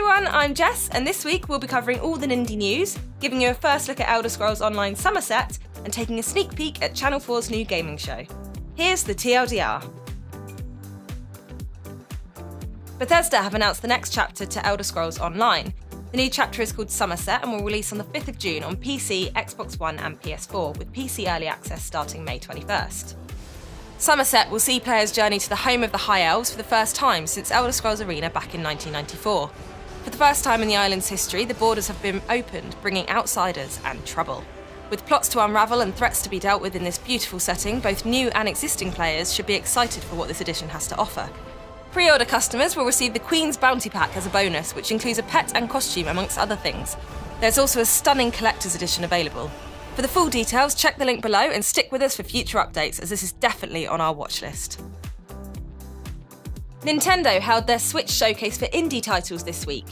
everyone, I'm Jess, and this week we'll be covering all the Nindy news, giving you a first look at Elder Scrolls Online Summerset, and taking a sneak peek at Channel 4's new gaming show. Here's the TLDR. Bethesda have announced the next chapter to Elder Scrolls Online. The new chapter is called Summerset and will release on the 5th of June on PC, Xbox One and PS4, with PC Early Access starting May 21st. Summerset will see players journey to the home of the High Elves for the first time since Elder Scrolls Arena back in 1994. For the first time in the island's history, the borders have been opened, bringing outsiders and trouble. With plots to unravel and threats to be dealt with in this beautiful setting, both new and existing players should be excited for what this edition has to offer. Pre-order customers will receive the Queen's Bounty Pack as a bonus, which includes a pet and costume amongst other things. There's also a stunning collector's edition available. For the full details, check the link below and stick with us for future updates, as this is definitely on our watch list. Nintendo held their Switch showcase for indie titles this week.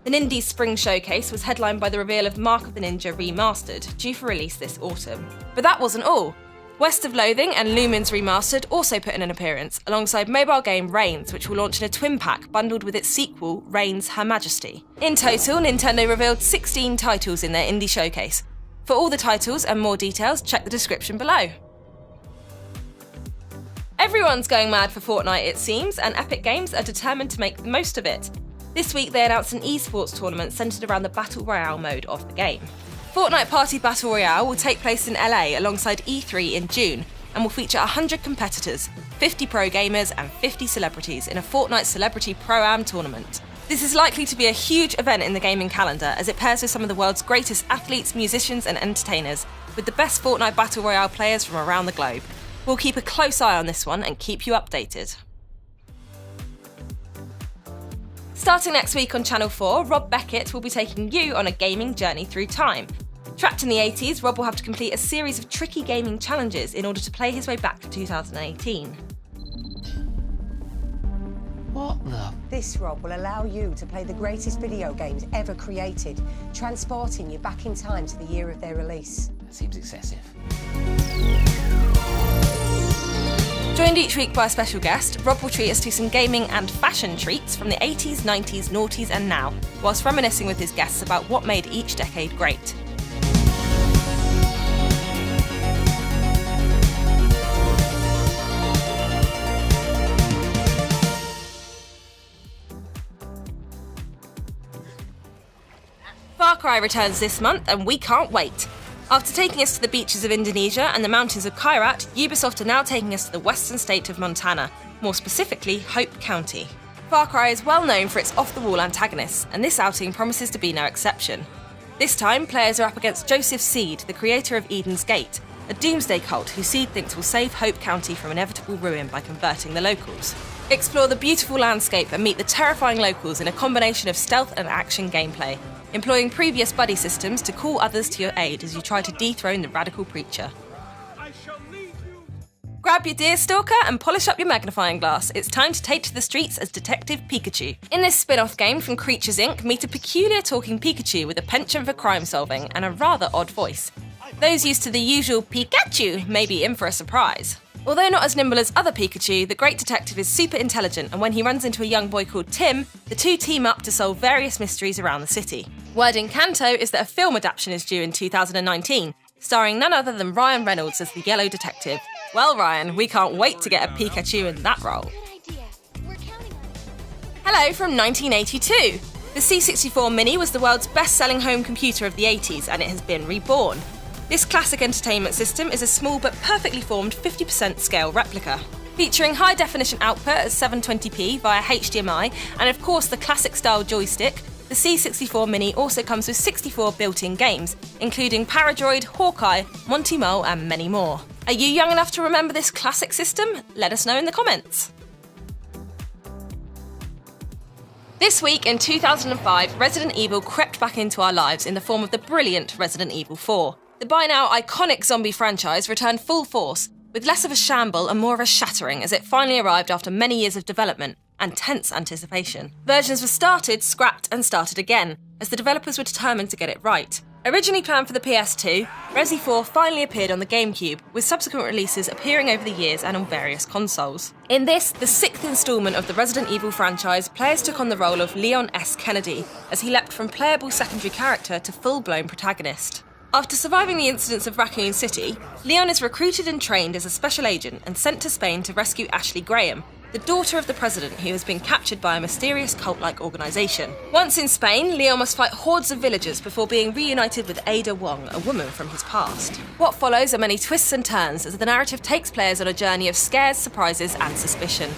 The Nindies Spring Showcase was headlined by the reveal of Mark of the Ninja Remastered, due for release this autumn. But that wasn't all. West of Loathing and Lumines Remastered also put in an appearance, alongside mobile game Reigns, which will launch in a twin pack bundled with its sequel, Reigns Her Majesty. In total, Nintendo revealed 16 titles in their indie showcase. For all the titles and more details, check the description below. Everyone's going mad for Fortnite, it seems, and Epic Games are determined to make the most of it. This week they announced an eSports tournament centred around the Battle Royale mode of the game. Fortnite Party Battle Royale will take place in LA alongside E3 in June and will feature 100 competitors, 50 pro gamers and 50 celebrities in a Fortnite Celebrity Pro-Am tournament. This is likely to be a huge event in the gaming calendar as it pairs with some of the world's greatest athletes, musicians and entertainers, with the best Fortnite Battle Royale players from around the globe. We'll keep a close eye on this one and keep you updated. Starting next week on Channel 4, Rob Becketts will be taking you on a gaming journey through time. Trapped in the 80s, Rob will have to complete a series of tricky gaming challenges in order to play his way back to 2018. What the? This, Rob, will allow you to play the greatest video games ever created, transporting you back in time to the year of their release. That seems excessive. Joined each week by a special guest, Rob will treat us to some gaming and fashion treats from the 80s, 90s, noughties and now, whilst reminiscing with his guests about what made each decade great. Far Cry returns this month and we can't wait. After taking us to the beaches of Indonesia and the mountains of Kairat, Ubisoft are now taking us to the western state of Montana, more specifically Hope County. Far Cry is well known for its off-the-wall antagonists, and this outing promises to be no exception. This time, players are up against Joseph Seed, the creator of Eden's Gate, a doomsday cult who Seed thinks will save Hope County from inevitable ruin by converting the locals. Explore the beautiful landscape and meet the terrifying locals in a combination of stealth and action gameplay, employing previous buddy systems to call others to your aid as you try to dethrone the radical preacher. Grab your deerstalker and polish up your magnifying glass. It's time to take to the streets as Detective Pikachu. In this spin-off game from Creatures Inc., meet a peculiar talking Pikachu with a penchant for crime solving and a rather odd voice. Those used to the usual Pikachu may be in for a surprise. Although not as nimble as other Pikachu, the great detective is super intelligent, and when he runs into a young boy called Tim, the two team up to solve various mysteries around the city. Word in Kanto is that a film adaptation is due in 2019, starring none other than Ryan Reynolds as the Yellow Detective. Well, Ryan, we can't wait to get a Pikachu in that role. Hello from 1982. The C64 Mini was the world's best-selling home computer of the 80s, and it has been reborn. This classic entertainment system is a small but perfectly formed 50% scale replica. Featuring high-definition output at 720p via HDMI and of course the classic-style joystick, the C64 Mini also comes with 64 built-in games, including Paradroid, Hawkeye, Monty Mole and many more. Are you young enough to remember this classic system? Let us know in the comments. This week in 2005, Resident Evil crept back into our lives in the form of the brilliant Resident Evil 4. The by now iconic zombie franchise returned full force, with less of a shamble and more of a shattering as it finally arrived after many years of development and tense anticipation. Versions were started, scrapped and started again, as the developers were determined to get it right. Originally planned for the PS2, Resi 4 finally appeared on the GameCube, with subsequent releases appearing over the years and on various consoles. In this, the 6th instalment of the Resident Evil franchise, players took on the role of Leon S. Kennedy, as he leapt from playable secondary character to full-blown protagonist. After surviving the incidents of Raccoon City, Leon is recruited and trained as a special agent and sent to Spain to rescue Ashley Graham, the daughter of the president who has been captured by a mysterious cult-like organisation. Once in Spain, Leon must fight hordes of villagers before being reunited with Ada Wong, a woman from his past. What follows are many twists and turns as the narrative takes players on a journey of scares, surprises and suspicion.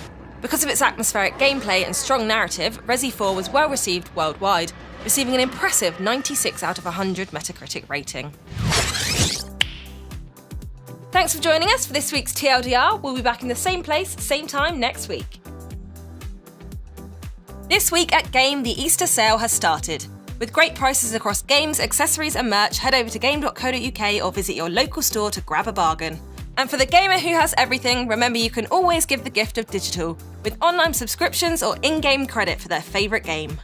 Because of its atmospheric gameplay and strong narrative, Resi 4 was well received worldwide, receiving an impressive 96 out of 100 Metacritic rating. Thanks for joining us for this week's TLDR. We'll be back in the same place, same time next week. This week at Game, the Easter sale has started. With great prices across games, accessories and merch, head over to game.co.uk or visit your local store to grab a bargain. And for the gamer who has everything, remember you can always give the gift of digital, with online subscriptions or in-game credit for their favourite game.